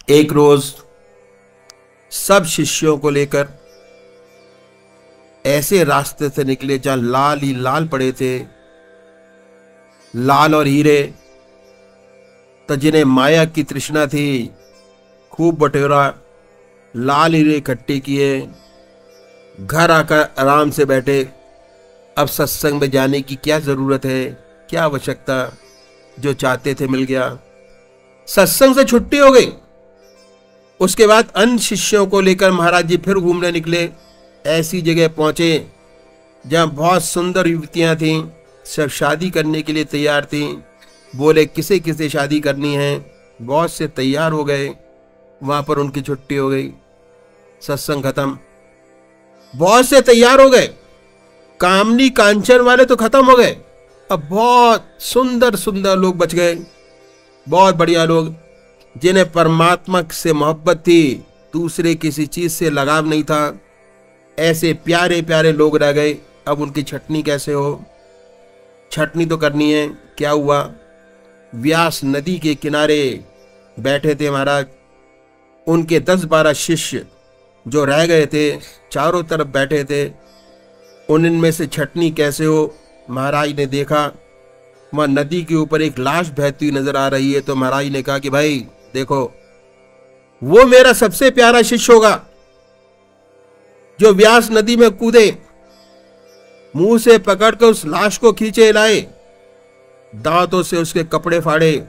एक रोज सब शिष्यों को लेकर ऐसे रास्ते से निकले जहां लाल ही लाल पड़े थे, लाल और हीरे। तो जिन्हें माया की तृष्णा थी, खूब बटोरा, लाल हीरे इकट्ठे किए, घर आकर आराम से बैठे। अब सत्संग में जाने की क्या जरूरत है, क्या आवश्यकता, जो चाहते थे मिल गया। सत्संग से छुट्टी हो गई। उसके बाद अन्य शिष्यों को लेकर महाराज जी फिर घूमने निकले। ऐसी जगह पहुंचे जहां बहुत सुंदर युवतियां थीं, सब शादी करने के लिए तैयार थीं। बोले किसे किसे शादी करनी है। बहुत से तैयार हो गए, वहां पर उनकी छुट्टी हो गई, सत्संग खत्म। बहुत से तैयार हो गए, कामनी कांचन वाले तो खत्म हो गए। अब बहुत सुंदर सुंदर लोग बच गए, बहुत बढ़िया लोग, जिन्हें परमात्मा से मोहब्बत थी, दूसरे किसी चीज से लगाव नहीं था। ऐसे प्यारे प्यारे लोग रह गए। अब उनकी छटनी कैसे हो? छटनी तो करनी है। क्या हुआ? व्यास नदी के किनारे बैठे थे महाराज। उनके 10-12 शिष्य जो रह गए थे चारों तरफ बैठे थे। उनमें से छटनी कैसे हो? महाराज ने देखा वहां नदी के ऊपर एक लाश बहती हुई नजर आ रही है। तो महाराज ने कहा कि भाई देखो, वो मेरा सबसे प्यारा शिष्य होगा जो व्यास नदी में कूदे, मुंह से पकड़कर उस लाश को खींचे लाए, दांतों से उसके कपड़े फाड़े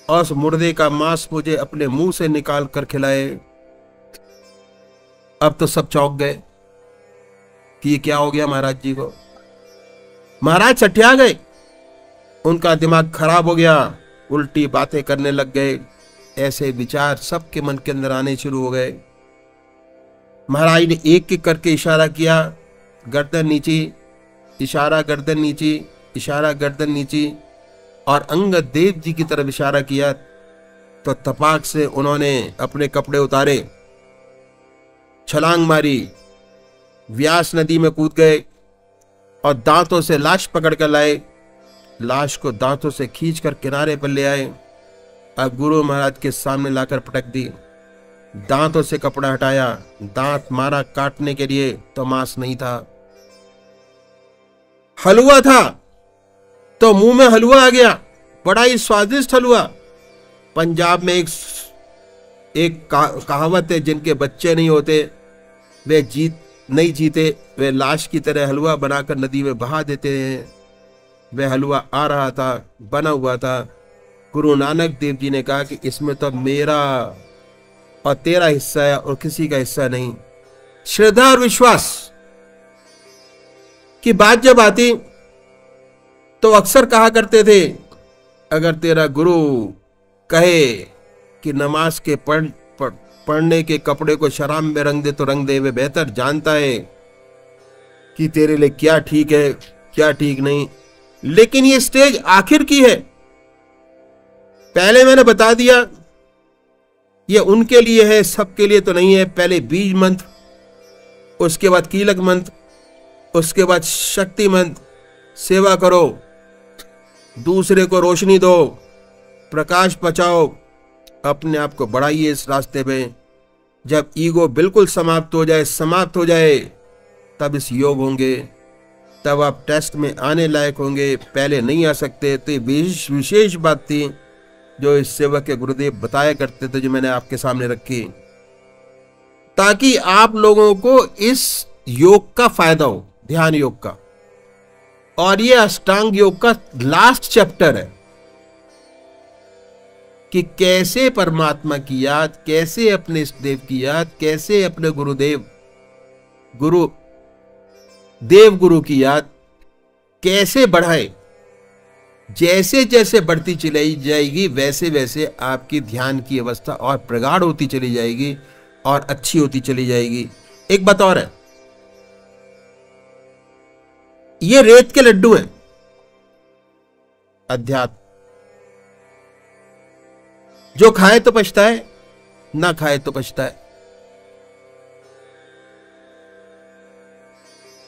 और उस मुर्दे का मांस मुझे अपने मुंह से निकाल कर खिलाए। अब तो सब चौंक गए कि ये क्या हो गया महाराज जी को। महाराज सठिया गए, उनका दिमाग खराब हो गया, उल्टी बातें करने लग गए। ऐसे विचार सबके मन के अंदर आने शुरू हो गए। महाराज ने एक एक करके इशारा किया, गर्दन नीची, इशारा गर्दन नीची, इशारा गर्दन नीची, और अंगद देव जी की तरफ इशारा किया। तो तपाक से उन्होंने अपने कपड़े उतारे, छलांग मारी, व्यास नदी में कूद गए और दांतों से लाश पकड़ कर लाए। लाश को दांतों से खींचकर किनारे पर ले आए। अब गुरु महाराज के सामने लाकर पटक दी। दांतों से कपड़ा हटाया, दांत मारा काटने के लिए, तो मांस नहीं था। हलवा था तो मुंह में हलवा आ गया, बड़ा ही स्वादिष्ट हलवा। पंजाब में एक कहावत है, जिनके बच्चे नहीं होते वे नहीं जीते, वे लाश की तरह हलवा बनाकर नदी में बहा देते हैं। वह हलवा आ रहा था, बना हुआ था। गुरु नानक देव जी ने कहा कि इसमें तो मेरा और तेरा हिस्सा है और किसी का हिस्सा नहीं। श्रद्धा और विश्वास की बात जब आती तो अक्सर कहा करते थे, अगर तेरा गुरु कहे कि नमाज के पढ़ने के कपड़े को शराब में रंग दे तो रंग दे। वे बेहतर जानता है कि तेरे लिए क्या ठीक है क्या ठीक नहीं। लेकिन ये स्टेज आखिर की है। पहले मैंने बता दिया, ये उनके लिए है, सबके लिए तो नहीं है। पहले बीज मंत्र, उसके बाद कीलक मंत्र, उसके बाद शक्ति मंत्र। सेवा करो, दूसरे को रोशनी दो, प्रकाश बचाओ, अपने आप को बढ़ाइए इस रास्ते पे। जब ईगो बिल्कुल समाप्त हो जाए तब इस योग होंगे, तब आप टेस्ट में आने लायक होंगे। पहले नहीं आ सकते। तो ये विशेष बात थी जो इस सेवक के गुरुदेव बताया करते थे, जो मैंने आपके सामने रखी, ताकि आप लोगों को इस योग का फायदा हो, ध्यान योग का। और ये अष्टांग योग का लास्ट चैप्टर है कि कैसे परमात्मा की याद, कैसे अपने इष्ट देव की याद, कैसे अपने गुरुदेव गुरु की याद कैसे बढ़ाए। जैसे जैसे बढ़ती चली जाएगी वैसे वैसे आपकी ध्यान की अवस्था और प्रगाढ़ होती चली जाएगी और अच्छी होती चली जाएगी। एक बात और है, ये रेत के लड्डू हैं अध्यात्म। जो खाए तो पछताए, ना खाए तो पछताए।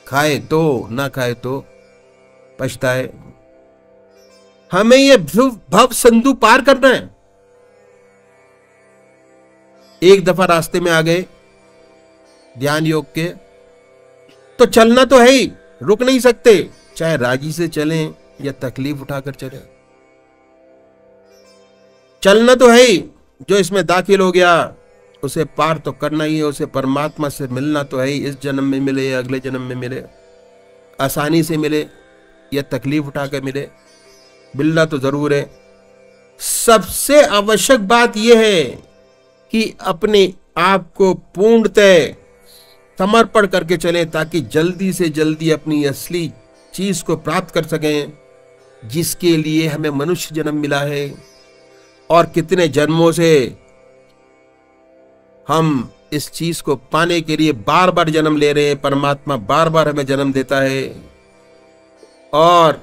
खाए तो ना खाए तो पछताए। हमें ये भव संधु पार करना है। एक दफा रास्ते में आ गए ध्यान योग के, तो चलना तो है ही, रुक नहीं सकते, चाहे राजी से चलें या तकलीफ उठाकर चलें। चलना तो है ही, जो इसमें दाखिल हो गया उसे पार तो करना ही है, उसे परमात्मा से मिलना तो है ही, इस जन्म में मिले या अगले जन्म में मिले, आसानी से मिले या तकलीफ उठाकर मिले, मिलना तो जरूर है। सबसे आवश्यक बात यह है कि अपने आप को पूर्णतः समर्पण करके चले, ताकि जल्दी से जल्दी अपनी असली चीज को प्राप्त कर सकें, जिसके लिए हमें मनुष्य जन्म मिला है। और कितने जन्मों से हम इस चीज को पाने के लिए बार बार जन्म ले रहे हैं। परमात्मा बार बार हमें जन्म देता है, और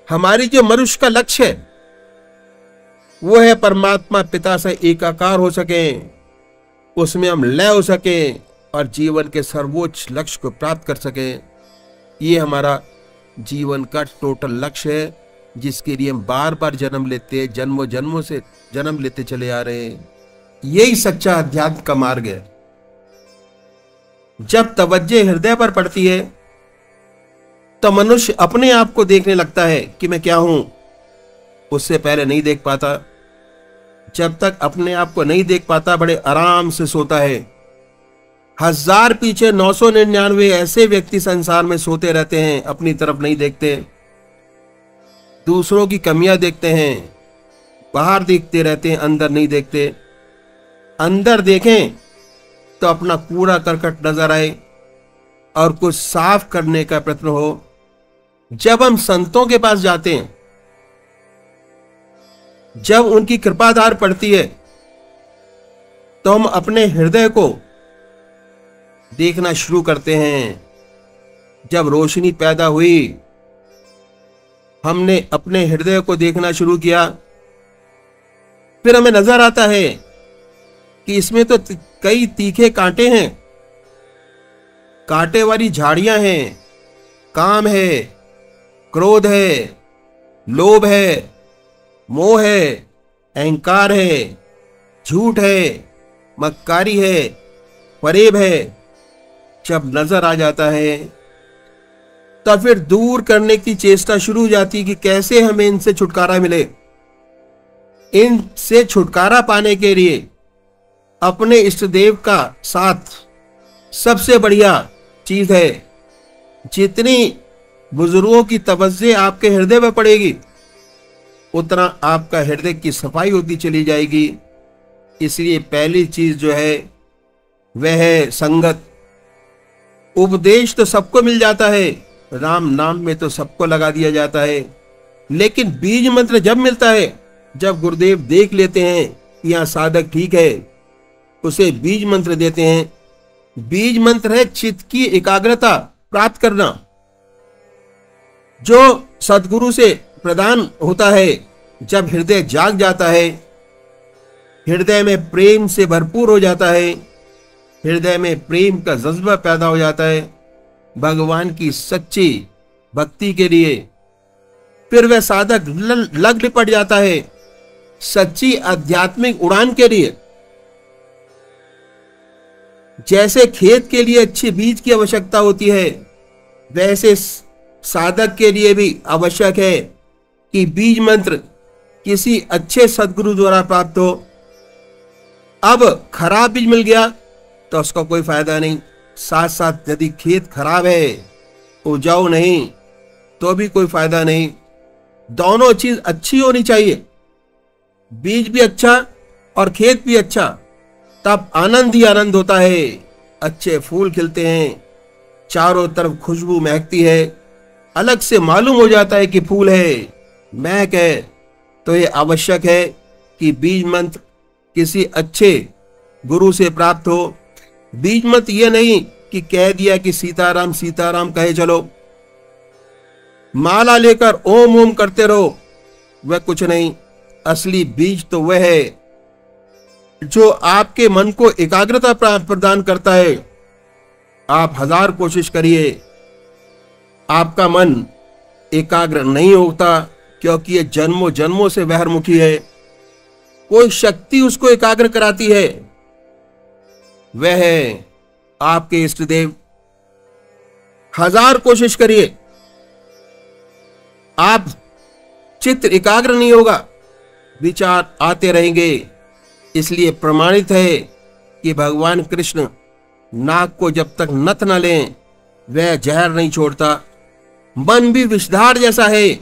हमारी जो मनुष्य का लक्ष्य है वो है परमात्मा पिता से एकाकार हो सके, उसमें हम लय हो सके और जीवन के सर्वोच्च लक्ष्य को प्राप्त कर सके। ये हमारा जीवन का टोटल लक्ष्य है, जिसके लिए हम बार बार जन्म लेते हैं, जन्मों जन्मों से जन्म लेते चले आ रहे हैं। यही सच्चा अध्यात्म का मार्ग है। जब तवज्जो हृदय पर पड़ती है तो मनुष्य अपने आप को देखने लगता है कि मैं क्या हूं। उससे पहले नहीं देख पाता। जब तक अपने आप को नहीं देख पाता, बड़े आराम से सोता है। 1000 पीछे 999 ऐसे व्यक्ति संसार में सोते रहते हैं, अपनी तरफ नहीं देखते, दूसरों की कमियां देखते हैं, बाहर देखते रहते हैं, अंदर नहीं देखते। अंदर देखें तो अपना कूड़ा करकट नजर आए और कुछ साफ करने का प्रयत्न हो। जब हम संतों के पास जाते हैं, जब उनकी कृपाधार पड़ती है, तो हम अपने हृदय को देखना शुरू करते हैं। जब रोशनी पैदा हुई, हमने अपने हृदय को देखना शुरू किया, फिर हमें नजर आता है कि इसमें तो कई तीखे कांटे हैं, कांटे वाली झाड़ियां हैं, काम है, क्रोध है, लोभ है, मोह है, अहंकार है, झूठ है, मक्कारी है, फरेब है। जब नजर आ जाता है तो फिर दूर करने की चेष्टा शुरू हो जाती है कि कैसे हमें इनसे छुटकारा मिले। इनसे छुटकारा पाने के लिए अपने इष्ट देव का साथ सबसे बढ़िया चीज है। जितनी बुजुर्गों की तवज्जो आपके हृदय में पड़ेगी, उतना आपका हृदय की सफाई होती चली जाएगी। इसलिए पहली चीज जो है वह है संगत। उपदेश तो सबको मिल जाता है, राम नाम में तो सबको लगा दिया जाता है, लेकिन बीज मंत्र जब मिलता है, जब गुरुदेव देख लेते हैं यहाँ साधक ठीक है, उसे बीज मंत्र देते हैं। बीज मंत्र है चित्त की एकाग्रता प्राप्त करना, जो सदगुरु से प्रदान होता है। जब हृदय जाग जाता है, हृदय में प्रेम से भरपूर हो जाता है, हृदय में प्रेम का जज्बा पैदा हो जाता है भगवान की सच्ची भक्ति के लिए, फिर वह साधक लग लिपट जाता है सच्ची आध्यात्मिक उड़ान के लिए। जैसे खेत के लिए अच्छे बीज की आवश्यकता होती है, वैसे साधक के लिए भी आवश्यक है कि बीज मंत्र किसी अच्छे सदगुरु द्वारा प्राप्त हो। अब खराब बीज मिल गया तो उसका कोई फायदा नहीं। साथ साथ यदि खेत खराब है, उपजाऊ नहीं, तो भी कोई फायदा नहीं। दोनों चीज अच्छी होनी चाहिए, बीज भी अच्छा और खेत भी अच्छा, तब आनंद ही आनंद होता है। अच्छे फूल खिलते हैं, चारों तरफ खुशबू महकती है, अलग से मालूम हो जाता है कि फूल है, महक है। तो ये आवश्यक है कि बीज मंत्र किसी अच्छे गुरु से प्राप्त हो। बीज मंत्र ये नहीं कि कह दिया कि सीताराम सीताराम कहे चलो, माला लेकर ओम ओम करते रहो, वह कुछ नहीं। असली बीज तो वह है जो आपके मन को एकाग्रता प्रदान करता है। आप 1000 कोशिश करिए, आपका मन एकाग्र नहीं होता, क्योंकि ये जन्मों जन्मों से बहिर्मुखी है। कोई शक्ति उसको एकाग्र कराती है, वह है आपके इष्ट देव। 1000 कोशिश करिए, आप चित्त एकाग्र नहीं होगा, विचार आते रहेंगे। इसलिए प्रमाणित है कि भगवान कृष्ण नाग को जब तक नथ न लें वह जहर नहीं छोड़ता। मन भी विषधार जैसा है,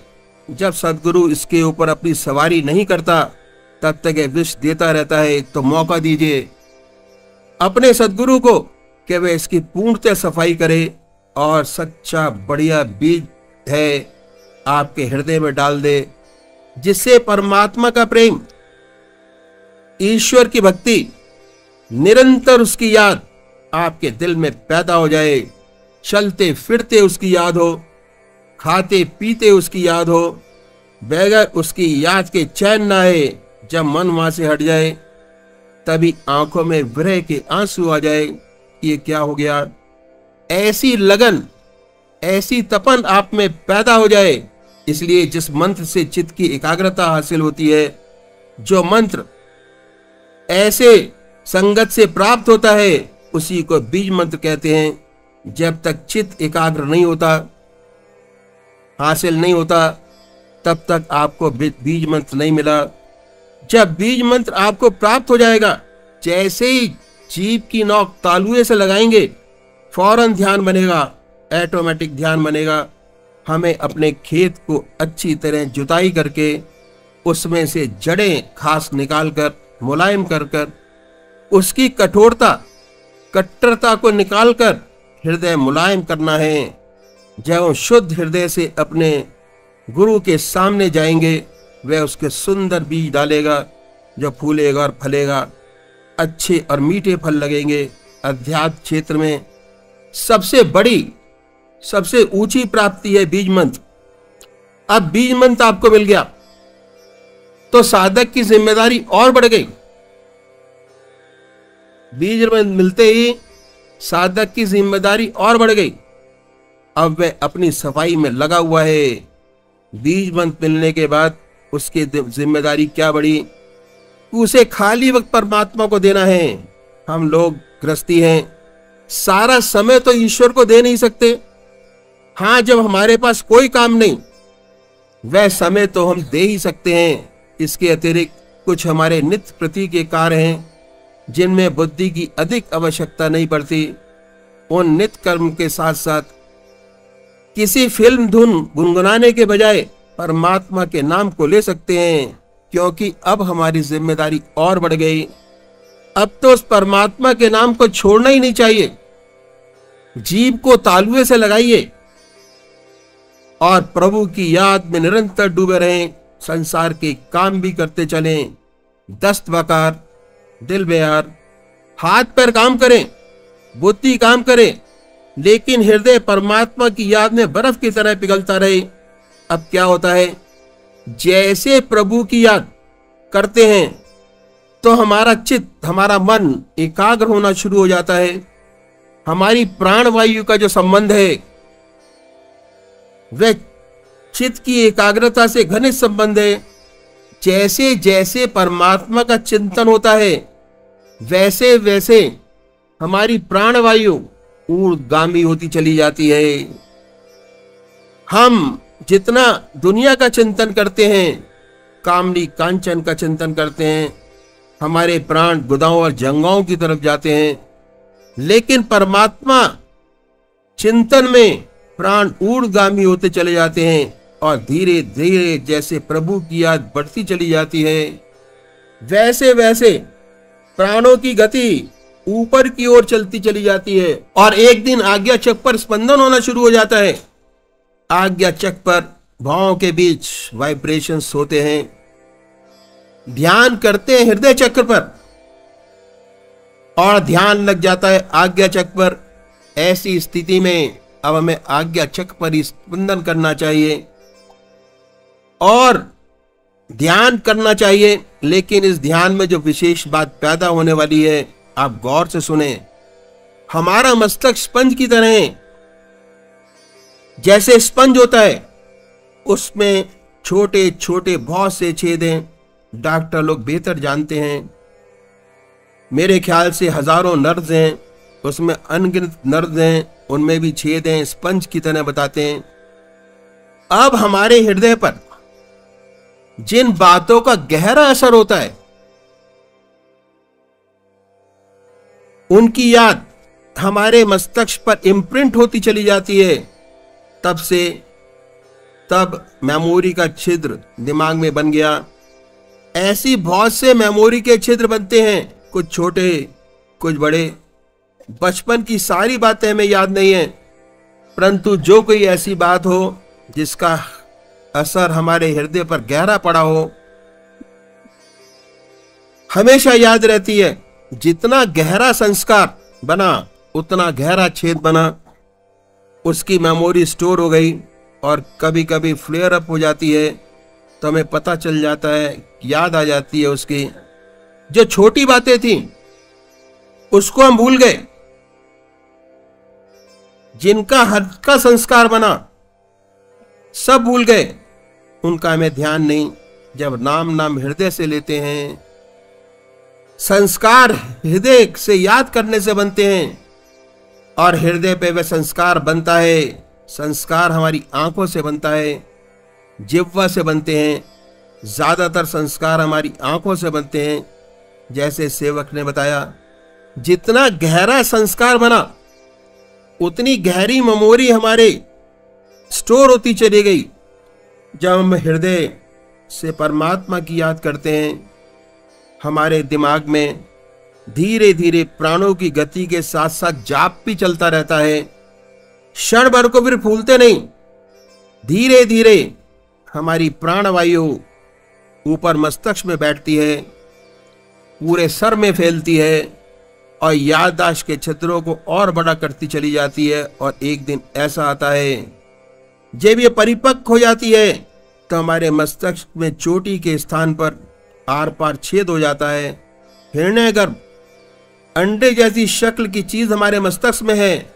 जब सदगुरु इसके ऊपर अपनी सवारी नहीं करता तब तक यह विष देता रहता है। तो मौका दीजिए अपने सदगुरु को कि वह इसकी पूर्णतः सफाई करे और सच्चा बढ़िया बीज है आपके हृदय में डाल दे, जिससे परमात्मा का प्रेम, ईश्वर की भक्ति, निरंतर उसकी याद आपके दिल में पैदा हो जाए। चलते फिरते उसकी याद हो, खाते पीते उसकी याद हो, बगैर उसकी याद के चैन ना आए। जब मन वहां से हट जाए तभी आंखों में विरह के आंसू आ जाए। ये क्या हो गया? ऐसी लगन, ऐसी तपन आप में पैदा हो जाए। इसलिए जिस मंत्र से चित्त की एकाग्रता हासिल होती है, जो मंत्र ऐसे संगत से प्राप्त होता है, उसी को बीज मंत्र कहते हैं। जब तक चित्त एकाग्र नहीं होता, हासिल नहीं होता, तब तक आपको बीज मंत्र नहीं मिला। जब बीज मंत्र आपको प्राप्त हो जाएगा, जैसे ही जीभ की नोक तालुए से लगाएंगे, फौरन ध्यान बनेगा, ऑटोमेटिक ध्यान बनेगा। हमें अपने खेत को अच्छी तरह जुताई करके उसमें से जड़ें घास निकालकर मुलायम कर कर उसकी कट्टरता को निकालकर हृदय मुलायम करना है। जब हम शुद्ध हृदय से अपने गुरु के सामने जाएंगे, वह उसके सुंदर बीज डालेगा जो फूलेगा और फलेगा, अच्छे और मीठे फल लगेंगे। अध्यात्म क्षेत्र में सबसे बड़ी, सबसे ऊंची प्राप्ति है बीज मंत्र। अब बीज मंत्र आपको मिल गया तो साधक की जिम्मेदारी और बढ़ गई। बीज मंत्र मिलते ही साधक की जिम्मेदारी और बढ़ गई। अब वह अपनी सफाई में लगा हुआ है। बीज मंत्र मिलने के बाद उसकी जिम्मेदारी क्या बढ़ी? उसे खाली वक्त परमात्मा को देना है। हम लोग गृहस्थी हैं, सारा समय तो ईश्वर को दे नहीं सकते। हाँ, जब हमारे पास कोई काम नहीं, वह समय तो हम दे ही सकते हैं। इसके अतिरिक्त कुछ हमारे नित्य प्रति के कार्य हैं जिनमें बुद्धि की अधिक आवश्यकता नहीं पड़ती। उन नित्य कर्म के साथ साथ किसी फिल्म धुन गुनगुनाने के बजाय परमात्मा के नाम को ले सकते हैं, क्योंकि अब हमारी जिम्मेदारी और बढ़ गई। अब तो उस परमात्मा के नाम को छोड़ना ही नहीं चाहिए। जीभ को तालुए से लगाइए और प्रभु की याद में निरंतर डूबे रहें। संसार के काम भी करते चलें, दस्त बकार, दिल बेहार, हाथ पैर काम करें, बुद्धि काम करे, लेकिन हृदय परमात्मा की याद में बर्फ की तरह पिघलता रहे। अब क्या होता है, जैसे प्रभु की याद करते हैं तो हमारा चित्त, हमारा मन एकाग्र होना शुरू हो जाता है। हमारी प्राण वायु का जो संबंध है वह चित्त की एकाग्रता से घनिष्ठ संबंध है। जैसे जैसे परमात्मा का चिंतन होता है, वैसे वैसे हमारी प्राणवायु ऊर्ध्वगामी होती चली जाती है। हम जितना दुनिया का चिंतन करते हैं, कामनी कांचन का चिंतन करते हैं, हमारे प्राण गुदाओं और जंगाओं की तरफ जाते हैं। लेकिन परमात्मा चिंतन में प्राण ऊर्ध्वगामी होते चले जाते हैं और धीरे धीरे जैसे प्रभु की याद बढ़ती चली जाती है, वैसे वैसे प्राणों की गति ऊपर की ओर चलती चली जाती है और एक दिन आज्ञा चक्र पर स्पंदन होना शुरू हो जाता है। आज्ञा चक्र पर भावों के बीच वाइब्रेशंस होते हैं। ध्यान करते हैं हृदय चक्र पर और ध्यान लग जाता है आज्ञा चक्र पर। ऐसी स्थिति में अब हमें आज्ञा चक्र पर ही स्पंदन करना चाहिए और ध्यान करना चाहिए। लेकिन इस ध्यान में जो विशेष बात पैदा होने वाली है, आप गौर से सुने। हमारा मस्तक स्पंज की तरह है। जैसे स्पंज होता है, उसमें छोटे छोटे बहुत से छेद हैं। डॉक्टर लोग बेहतर जानते हैं। मेरे ख्याल से हजारों नर्व्स हैं, उसमें अनगिनत नर्व्स हैं, उनमें भी छेद हैं, स्पंज की तरह बताते हैं। अब हमारे हृदय पर जिन बातों का गहरा असर होता है उनकी याद हमारे मस्तिष्क पर इम्प्रिंट होती चली जाती है। तब मेमोरी का छिद्र दिमाग में बन गया। ऐसी बहुत से मेमोरी के छिद्र बनते हैं, कुछ छोटे कुछ बड़े। बचपन की सारी बातें हमें याद नहीं है, परंतु जो कोई ऐसी बात हो जिसका असर हमारे हृदय पर गहरा पड़ा हो, हमेशा याद रहती है। जितना गहरा संस्कार बना उतना गहरा छेद बना, उसकी मेमोरी स्टोर हो गई और कभी कभी फ्लेयर अप हो जाती है तो हमें पता चल जाता है, याद आ जाती है उसकी। जो छोटी बातें थी उसको हम भूल गए, जिनका हल्का संस्कार बना सब भूल गए, उनका हमें ध्यान नहीं। जब नाम हृदय से लेते हैं, संस्कार हृदय से याद करने से बनते हैं और हृदय पे वह संस्कार बनता है। संस्कार हमारी आंखों से बनता है, जिह्वा से बनते हैं। ज्यादातर संस्कार हमारी आंखों से बनते हैं। जैसे सेवक ने बताया, जितना गहरा संस्कार बना उतनी गहरी मेमोरी हमारे स्टोर होती चली गई। जब हम हृदय से परमात्मा की याद करते हैं, हमारे दिमाग में धीरे धीरे प्राणों की गति के साथ साथ जाप भी चलता रहता है। क्षण भर को फिर फूलते नहीं, धीरे धीरे हमारी प्राणवायु ऊपर मस्तिष्क में बैठती है, पूरे सर में फैलती है और याददाश्त के क्षेत्रों को और बड़ा करती चली जाती है। और एक दिन ऐसा आता है जब ये परिपक्व हो जाती है तो हमारे मस्तिष्क में चोटी के स्थान पर आर पार छेद हो जाता है। हिरण्यगर्भ अंडे जैसी शक्ल की चीज हमारे मस्तिष्क में है।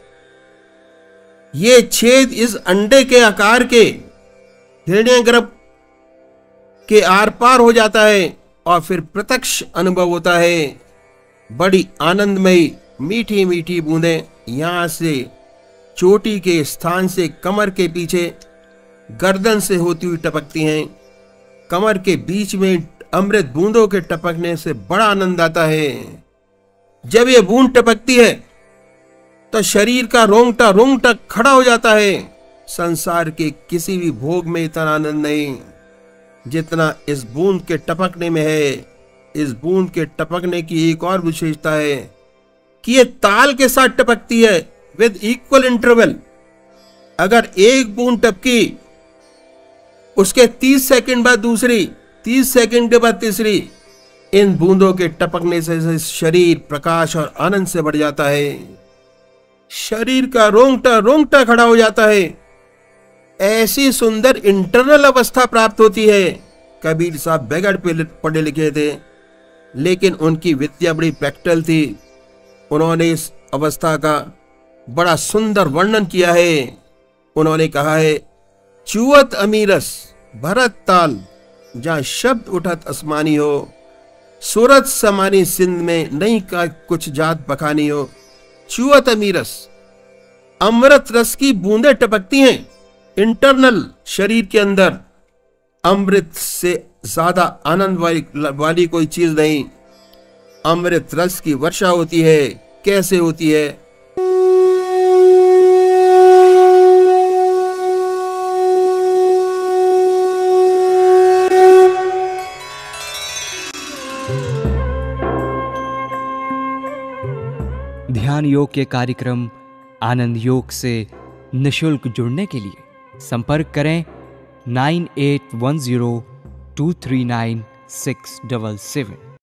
ये छेद इस अंडे के आकार के हिरण्यगर्भ के आर पार हो जाता है और फिर प्रत्यक्ष अनुभव होता है। बड़ी आनंदमयी मीठी मीठी बूंदें यहां से चोटी के स्थान से कमर के पीछे गर्दन से होती हुई टपकती हैं। कमर के बीच में अमृत बूंदों के टपकने से बड़ा आनंद आता है। जब ये बूंद टपकती है तो शरीर का रोंगटा रोंगटा खड़ा हो जाता है। संसार के किसी भी भोग में इतना आनंद नहीं जितना इस बूंद के टपकने में है। इस बूंद के टपकने की एक और विशेषता है कि ये ताल के साथ टपकती है, विद इक्वल इंटरवल। अगर एक बूंद टपकी, उसके 30 सेकंड बाद दूसरी, 30 सेकंड के बाद तीसरी। इन बूंदों के टपकने से शरीर प्रकाश और आनंद से बढ़ जाता है। शरीर का रोंगटा रोंगटा खड़ा हो जाता है। ऐसी सुंदर इंटरनल अवस्था प्राप्त होती है। कबीर साहब बेगड़ पढ़े लिखे थे, लेकिन उनकी विद्या बड़ी प्रैक्टिकल थी। उन्होंने इस अवस्था का बड़ा सुंदर वर्णन किया है। उन्होंने कहा है, चुअत अमीरस भरत ताल, जहां शब्द उठत आसमानी हो, सूरत समानी सिंध में नहीं का कुछ जात बखानी हो। चुअत अमीरस, अमृत रस की बूंदें टपकती हैं इंटरनल शरीर के अंदर। अमृत से ज्यादा आनंद वाली कोई चीज नहीं। अमृत रस की वर्षा होती है। कैसे होती है? ध्यान योग के कार्यक्रम आनंद योग से निशुल्क जुड़ने के लिए संपर्क करें 9810239677।